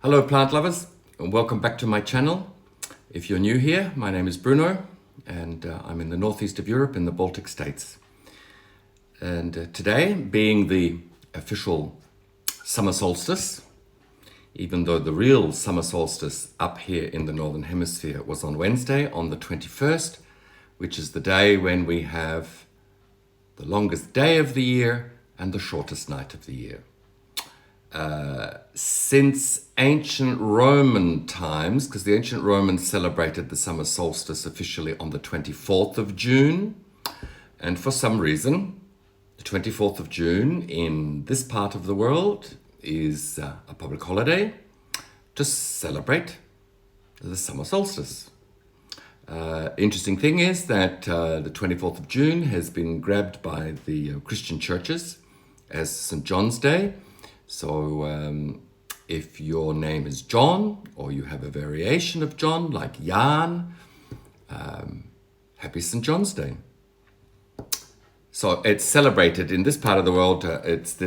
Hello plant lovers, and welcome back to my channel. If you're new here, my name is Bruno, and I'm in the northeast of Europe in the Baltic states. And today, being the official summer solstice, even though the real summer solstice up here in the northern hemisphere was on Wednesday, on the 21st, which is the day when we have the longest day of the year and the shortest night of the year. Since ancient Roman times, because the ancient Romans celebrated the summer solstice officially on the 24th of June, and for some reason, the 24th of June in this part of the world is a public holiday to celebrate the summer solstice. Interesting thing is that the 24th of June has been grabbed by the Christian churches as St. John's Day. So if your name is John, or you have a variation of John, like Jan, happy St. John's Day. So it's celebrated in this part of the world. It's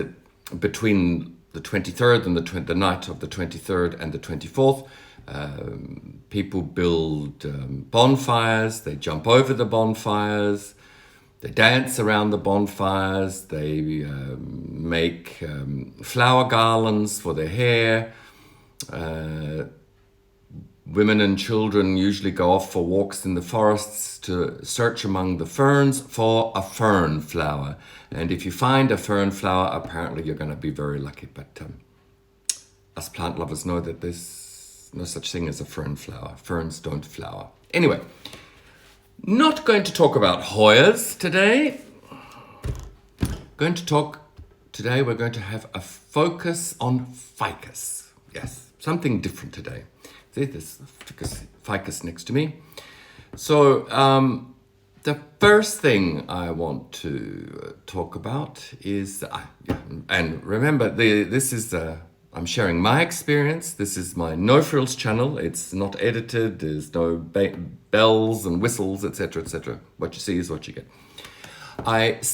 between the 23rd and the night of the 23rd and the 24th. People build bonfires, they jump over the bonfires, they dance around the bonfires, they make flower garlands for their hair. Women and children usually go off for walks in the forests to search among the ferns for a fern flower. And if you find a fern flower, apparently you're going to be very lucky. But us plant lovers know that there's no such thing as a fern flower. Ferns don't flower. Anyway, not going to talk about Hoyas today. We're going to have a focus on Ficus. Yes, something different today. See, there's Ficus next to me. So the first thing I want to talk about is, and remember, this is I'm sharing my experience. This is my no frills channel. It's not edited. There's no bells and whistles, etc., etc. What you see is what you get.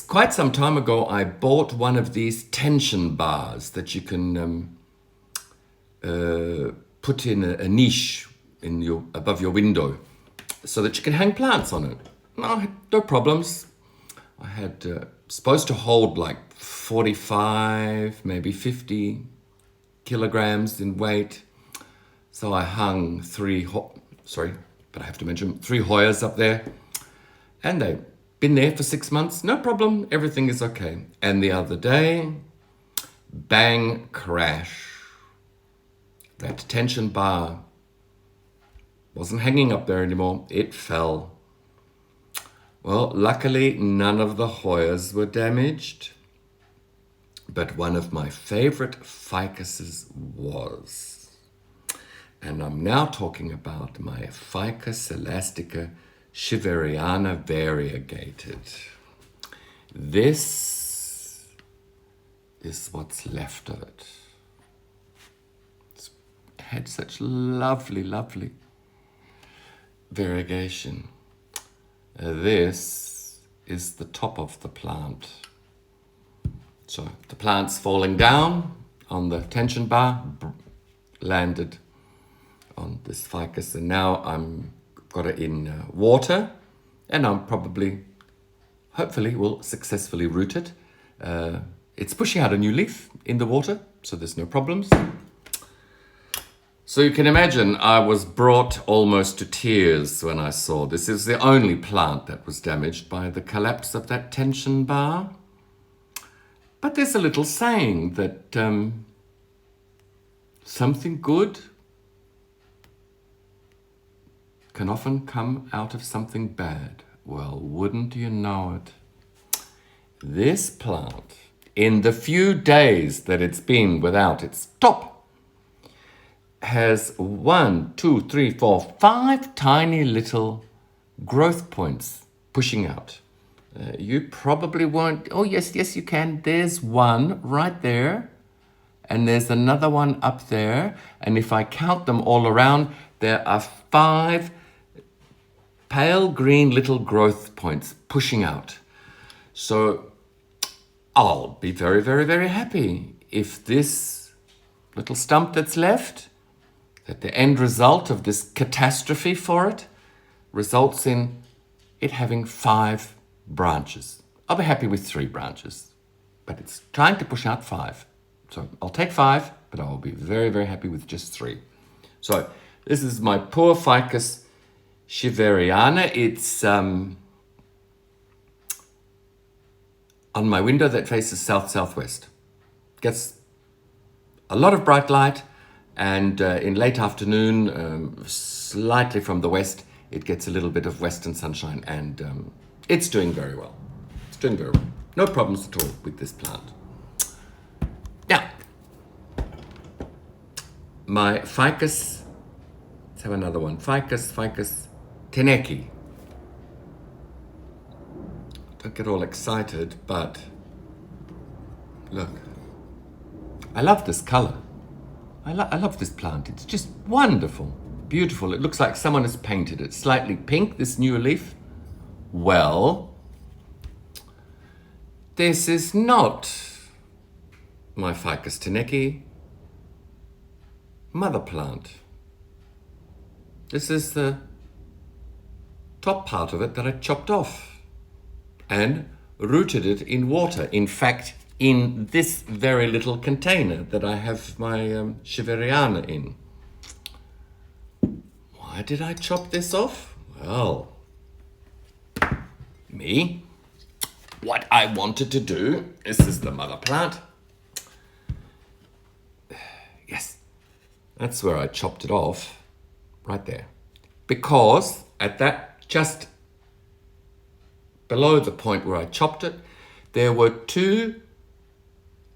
Quite some time ago, I bought one of these tension bars that you can put in a niche above your window, so that you can hang plants on it. No problems. I had supposed to hold like 45, maybe 50 kilograms in weight. So I hung three Hoyas up there, and they've been there for 6 months. No problem, everything is okay. And the other day, bang, crash. That tension bar wasn't hanging up there anymore. It fell. Well, luckily, none of the Hoyas were damaged. But one of my favorite ficuses was. And I'm now talking about my Ficus elastica shiveriana variegated. This is what's left of it. It's had such lovely, lovely variegation. This is the top of the plant. So the plant's falling down on the tension bar, landed on this ficus, and now I'm got it in water, and I'm hopefully will successfully root it. It's pushing out a new leaf in the water, so there's no problems. So you can imagine I was brought almost to tears when I saw this. Is the only plant that was damaged by the collapse of that tension bar. But there's a little saying that something good can often come out of something bad. Well, wouldn't you know it? This plant, in the few days that it's been without its top, has 5 tiny little growth points pushing out. You probably won't. Oh, yes, you can. There's one right there. And there's another one up there. And if I count them all around, there are 5 pale green little growth points pushing out. So I'll be very, very, very happy if this little stump that's left that the end result of this catastrophe for it results in it having 5 branches. I'll be happy with 3 branches, but it's trying to push out 5. So I'll take 5, but I will be very, very happy with just 3. So this is my poor Ficus scheveriana. It's on my window that faces south-southwest. Gets a lot of bright light, and in late afternoon, slightly from the west, it gets a little bit of western sunshine, and it's doing very well. It's doing very well. No problems at all with this plant. Now, my Ficus, let's have another one. Ficus teneki. Don't get all excited, but look. I love this color. I love this plant. It's just wonderful, beautiful. It looks like someone has painted it. Slightly pink, this new leaf. Well, this is not my Ficus teneki mother plant. This is the top part of it that I chopped off and rooted it in water. In fact, in this very little container that I have my scheveriana in. Why did I chop this off? Well, me, what I wanted to do, this is the mother plant. Yes, that's where I chopped it off, right there. Because at that, just below the point where I chopped it, there were 2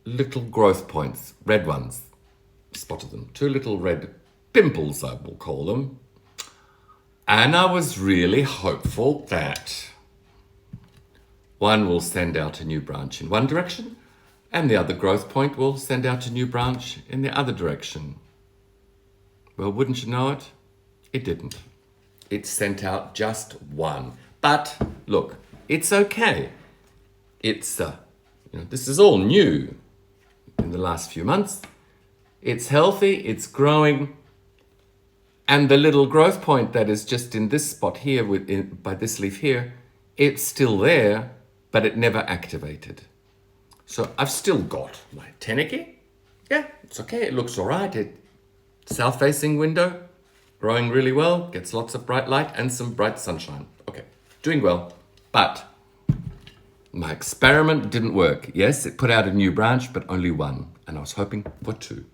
little growth points, red ones, spotted them, 2 little red pimples, I will call them. And I was really hopeful that one will send out a new branch in one direction, and the other growth point will send out a new branch in the other direction. Well, wouldn't you know it? It didn't. It sent out just one. But look, it's okay. It's, this is all new in the last few months. It's healthy, it's growing, and the little growth point that is just in this spot here, by this leaf here, it's still there, but it never activated. So I've still got my teneki. Yeah, it's okay, it looks all right. South-facing window, growing really well, gets lots of bright light and some bright sunshine. Okay, doing well, but my experiment didn't work. Yes, it put out a new branch, but only one, and I was hoping for 2.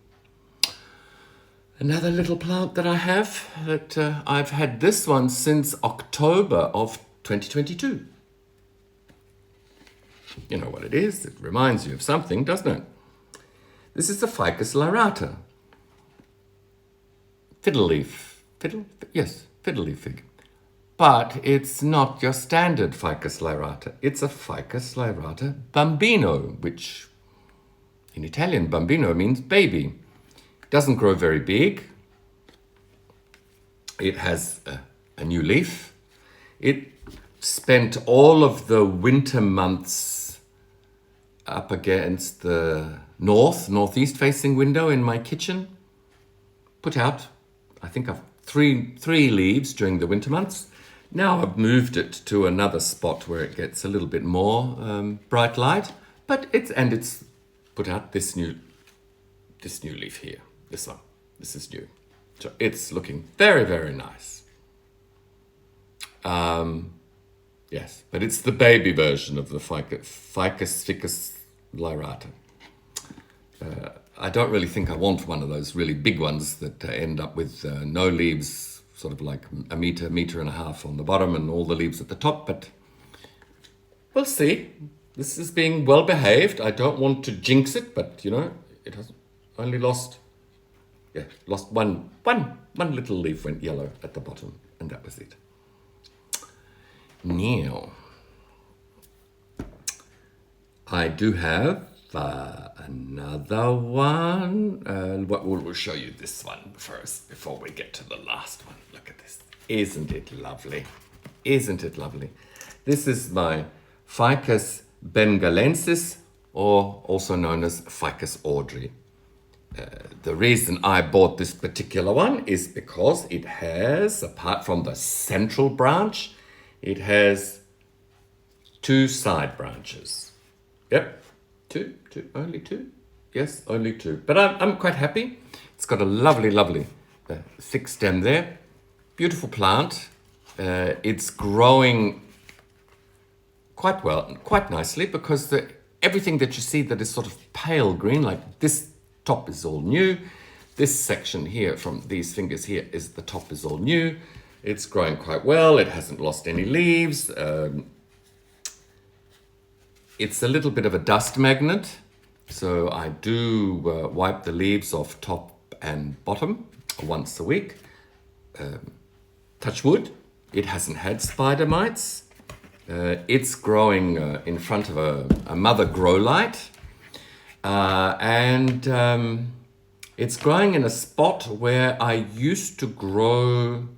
Another little plant that I have, that I've had this one since October of 2022. You know what it is. It reminds you of something, doesn't it? This is the Ficus lyrata. Fiddle leaf. Yes, fiddle leaf fig. But it's not your standard Ficus lyrata. It's a Ficus lyrata bambino, which in Italian, bambino means baby. Doesn't grow very big. It has a new leaf. It spent all of the winter months up against the northeast facing window in my kitchen. Put out, I think, I've three leaves during the winter months. Now I've moved it to another spot where it gets a little bit more bright light, but it's put out this new leaf here. This one. This is new. So it's looking very, very nice. Yes, but it's the baby version of the Ficus lyrata. I don't really think I want one of those really big ones that end up with no leaves, sort of like a meter and a half on the bottom and all the leaves at the top, but we'll see. This is being well behaved. I don't want to jinx it, but it has only lost one little leaf went yellow at the bottom, and that was it. Now, I do have another one. We'll show you this one first before we get to the last one. Look at this. Isn't it lovely? Isn't it lovely? This is my Ficus bengalensis, or also known as Ficus Audrey. The reason I bought this particular one is because it has, apart from the central branch, it has 2 side branches. Yep, only two? Yes, only 2. But I'm quite happy. It's got a lovely thick stem there. Beautiful plant. It's growing quite well, quite nicely, because everything that you see that is sort of pale green, like this top is all new. This section here from these fingers here is the top is all new. It's growing quite well. It hasn't lost any leaves. It's a little bit of a dust magnet. So I do wipe the leaves off top and bottom once a week. Touch wood, it hasn't had spider mites. It's growing in front of a mother grow light. And it's growing in a spot where I used to grow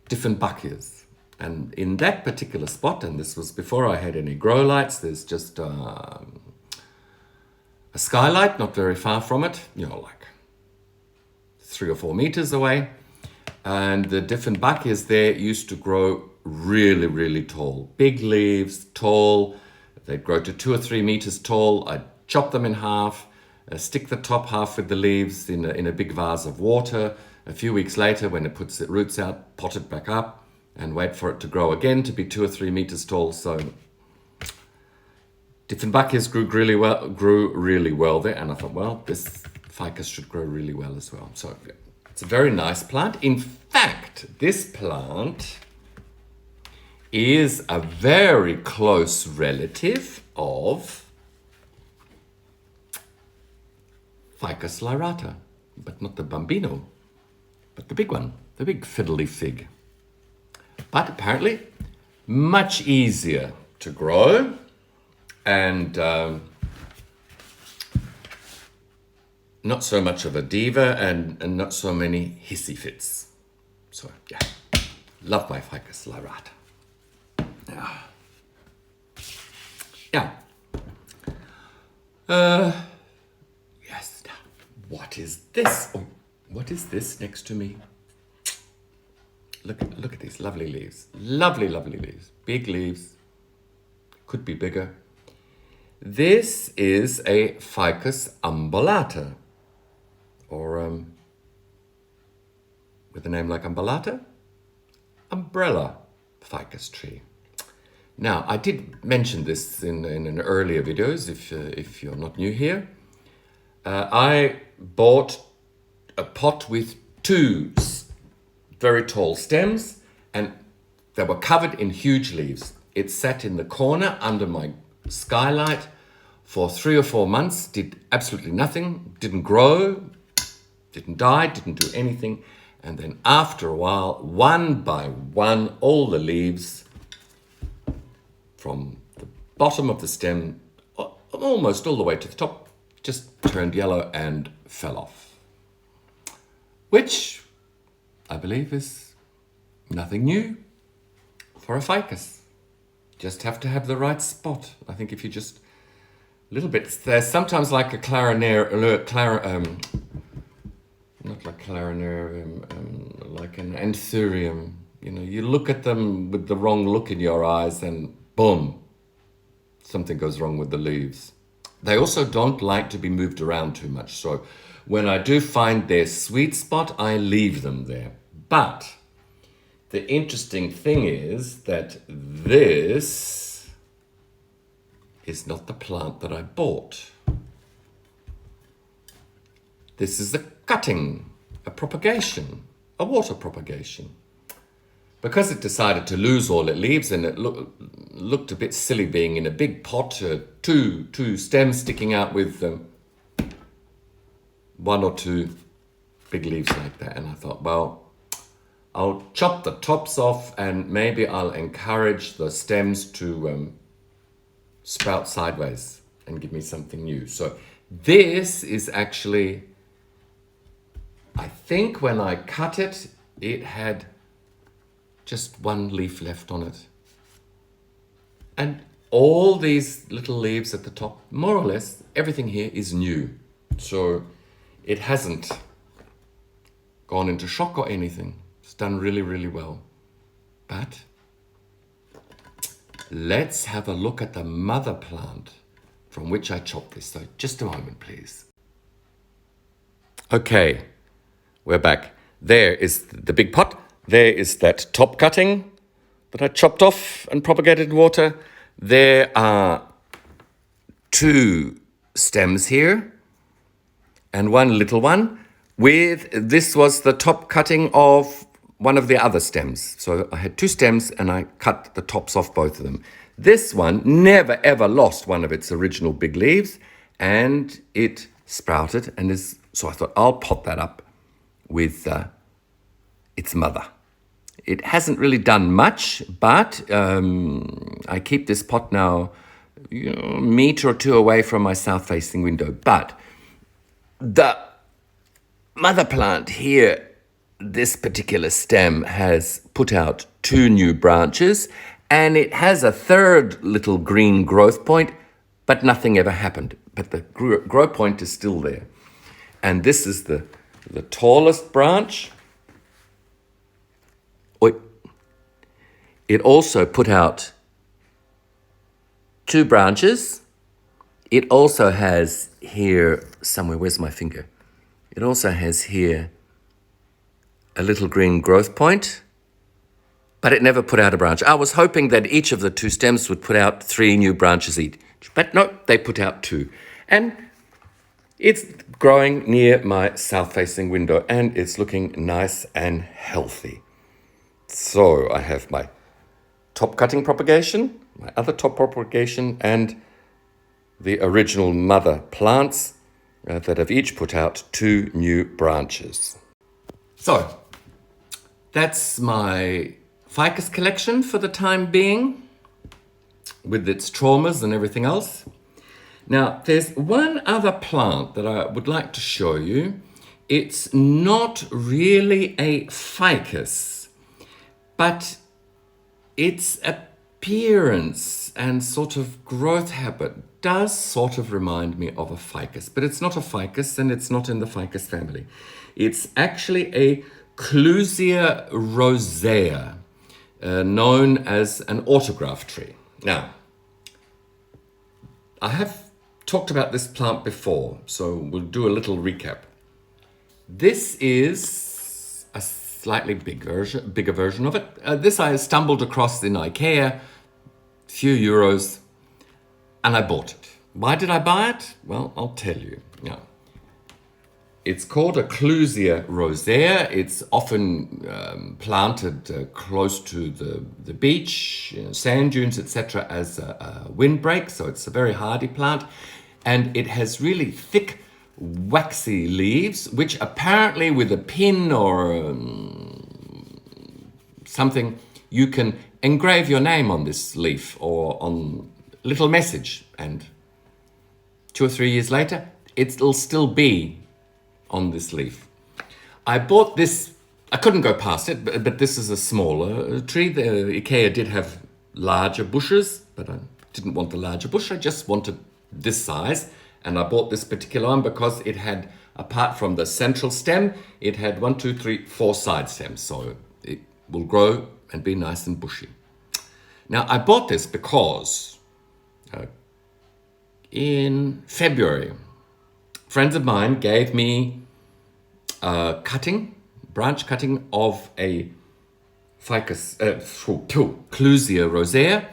Dieffenbachs. And in that particular spot, and this was before I had any grow lights, there's just a skylight not very far from it, like 3 or 4 meters away. And the Dieffenbachs there used to grow really tall. Big leaves, tall. They'd grow to 2 or 3 meters tall. I'd chop them in half, stick the top half with the leaves in a big vase of water. A few weeks later, when it puts its roots out, pot it back up and wait for it to grow again to be 2 or 3 meters tall. So Dieffenbachs grew really well there, and I thought, well, this ficus should grow really well as well. So it's a very nice plant. In fact, this plant is a very close relative of Ficus lyrata, but not the bambino, but the big one, the big fiddly fig. But apparently much easier to grow, and not so much of a diva, and not so many hissy fits. So yeah, love my Ficus lyrata. Yeah. Yes. What is this? Oh, what is this next to me? Look at these lovely leaves. Lovely leaves. Big leaves. Could be bigger. This is a Ficus umbellata, or with a name like umbellata, umbrella ficus tree. Now, I did mention this in an earlier videos, if you're not new here. I bought a pot with 2 very tall stems, and they were covered in huge leaves. It sat in the corner under my skylight for 3 or 4 months, did absolutely nothing, didn't grow, didn't die, didn't do anything. And then after a while, one by one, all the leaves from the bottom of the stem, almost all the way to the top, just turned yellow and fell off. Which I believe is nothing new for a ficus. Just have to have the right spot. I think if you just a little bit, there's sometimes like a not like clarinarium, like an anthurium. You look at them with the wrong look in your eyes, and boom, something goes wrong with the leaves. They also don't like to be moved around too much. So when I do find their sweet spot, I leave them there. But the interesting thing is that this is not the plant that I bought. This is a cutting, a propagation, a water propagation. Because it decided to lose all its leaves, and it looked a bit silly being in a big pot, two stems sticking out with 1 or 2 big leaves like that. And I thought, well, I'll chop the tops off, and maybe I'll encourage the stems to sprout sideways and give me something new. So this is actually, I think when I cut it, it had just 1 leaf left on it. And all these little leaves at the top, more or less, everything here is new. So it hasn't gone into shock or anything. It's done really, really well. But let's have a look at the mother plant from which I chopped this. So just a moment, please. Okay, we're back. There is the big pot. There is that top cutting that I chopped off and propagated in water. There are 2 stems here and one little one. This was the top cutting of one of the other stems. So I had 2 stems and I cut the tops off both of them. This one never ever lost one of its original big leaves, and it sprouted and is, so I thought I'll pot that up with its mother. It hasn't really done much, but I keep this pot now a meter or 2 away from my south-facing window. But the mother plant here, this particular stem, has put out 2 new branches, and it has a 3rd little green growth point, but nothing ever happened. But the growth point is still there. And this is the tallest branch. It also put out 2 branches. It also has here somewhere, where's my finger? It also has here a little green growth point, but it never put out a branch. I was hoping that each of the 2 stems would put out 3 new branches each, but no, they put out 2. And it's growing near my south-facing window, and it's looking nice and healthy. So I have my top cutting propagation, my other top propagation, and the original mother plants that have each put out 2 new branches. So that's my ficus collection for the time being, with its traumas and everything else. Now, there's one other plant that I would like to show you. It's not really a ficus, but its appearance and sort of growth habit does sort of remind me of a ficus, but it's not a ficus and it's not in the ficus family. It's actually a Clusia rosea, known as an autograph tree. Now, I have talked about this plant before, so we'll do a little recap. This is a slightly bigger version of it. This I stumbled across in IKEA, few euros, and I bought it. Why did I buy it? Well, I'll tell you. Now, it's called a Clusia rosea. It's often planted close to the beach, sand dunes, etc., as a windbreak. So it's a very hardy plant. And it has really thick, waxy leaves, which apparently with a pin or something, you can engrave your name on this leaf or on a little message. And 2 or 3 years later, it'll still be on this leaf. I bought this, I couldn't go past it, but this is a smaller tree. The IKEA did have larger bushes, but I didn't want the larger bush. I just wanted this size. And I bought this particular one because it had, apart from the central stem, it had 1, 2, 3, 4 side stems. So it will grow and be nice and bushy. Now, I bought this because in February, friends of mine gave me a branch cutting of a ficus, Clusia rosea,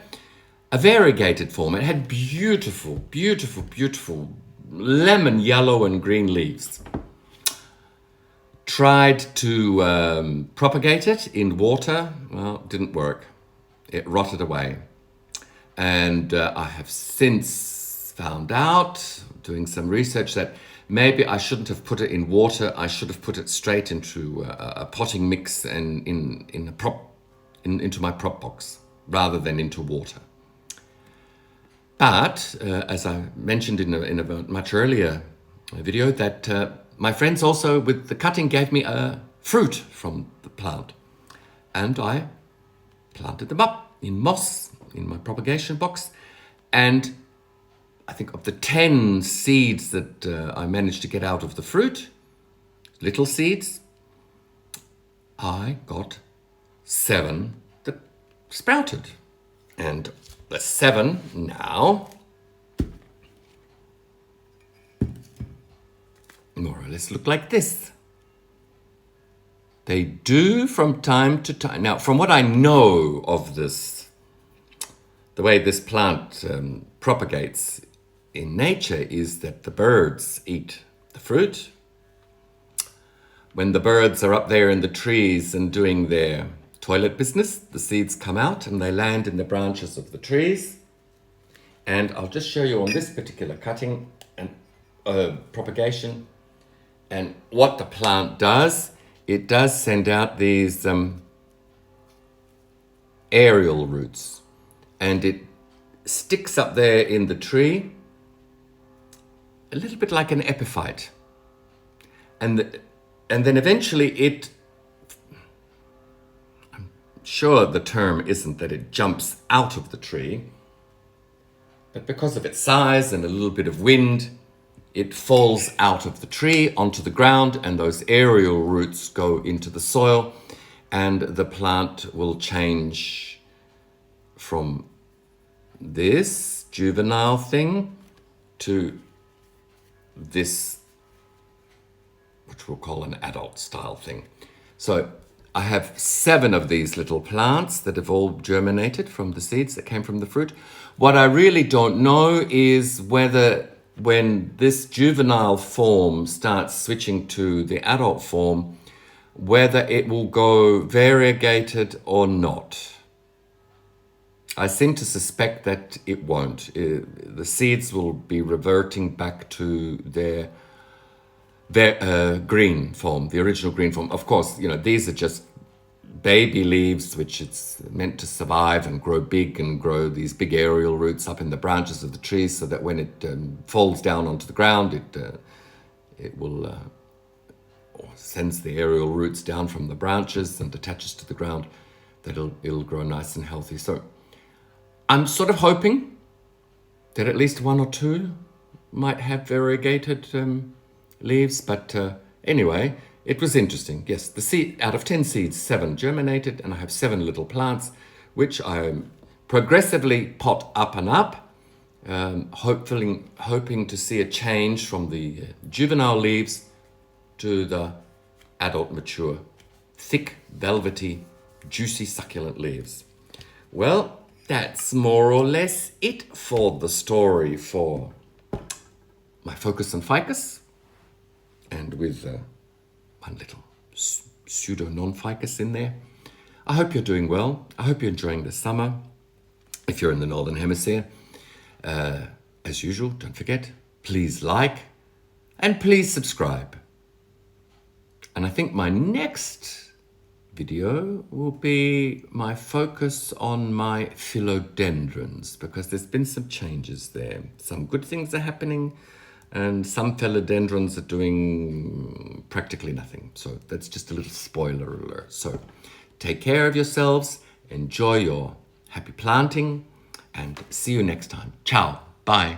a variegated form. It had beautiful, beautiful, beautiful lemon yellow and green leaves. Tried to propagate it in water. Well, it didn't work. It rotted away. And I have since found out, doing some research, that maybe I shouldn't have put it in water. I should have put it straight into a potting mix and into my prop box rather than into water. But as I mentioned in a much earlier video, that my friends also with the cutting gave me a fruit from the plant, and I planted them up in moss in my propagation box. And I think of the 10 seeds that I managed to get out of the fruit, little seeds, I got 7 that sprouted. And the 7 now more or less look like this. They do from time to time. Now, from what I know of this, the way this plant propagates in nature is that the birds eat the fruit. When the birds are up there in the trees and doing their toilet business, the seeds come out and they land in the branches of the trees. And I'll just show you on this particular cutting and propagation and what the plant does. It does send out these aerial roots, and it sticks up there in the tree a little bit like an epiphyte. And then eventually I'm sure the term isn't that it jumps out of the tree, but because of its size and a little bit of wind, it falls out of the tree onto the ground, and those aerial roots go into the soil, and the plant will change from this juvenile thing to this, which we'll call an adult style thing. So I have 7 of these little plants that have all germinated from the seeds that came from the fruit. What I really don't know is whether when this juvenile form starts switching to the adult form, whether it will go variegated or not. I seem to suspect that it won't. The seeds will be reverting back to their green form, the original green form. Of course, these are just baby leaves, which it's meant to survive and grow big and grow these big aerial roots up in the branches of the trees, so that when it falls down onto the ground, it will or sends the aerial roots down from the branches and attaches to the ground, that it'll grow nice and healthy. So I'm sort of hoping that at least 1 or 2 might have variegated leaves, but anyway, it was interesting. Yes, the seed, out of 10 seeds, 7 germinated, and I have 7 little plants, which I progressively pot up and up, hoping to see a change from the juvenile leaves to the adult, mature, thick, velvety, juicy, succulent leaves. Well, that's more or less it for the story for my focus on ficus, and with one little pseudo non-ficus in there. I hope you're doing well. I hope you're enjoying the summer. If you're in the Northern Hemisphere, as usual, don't forget, please like and please subscribe. And I think my next video will be my focus on my philodendrons, because there's been some changes there. Some good things are happening, and some philodendrons are doing practically nothing. So that's just a little spoiler alert. So take care of yourselves, enjoy your happy planting, and see you next time. Ciao, bye.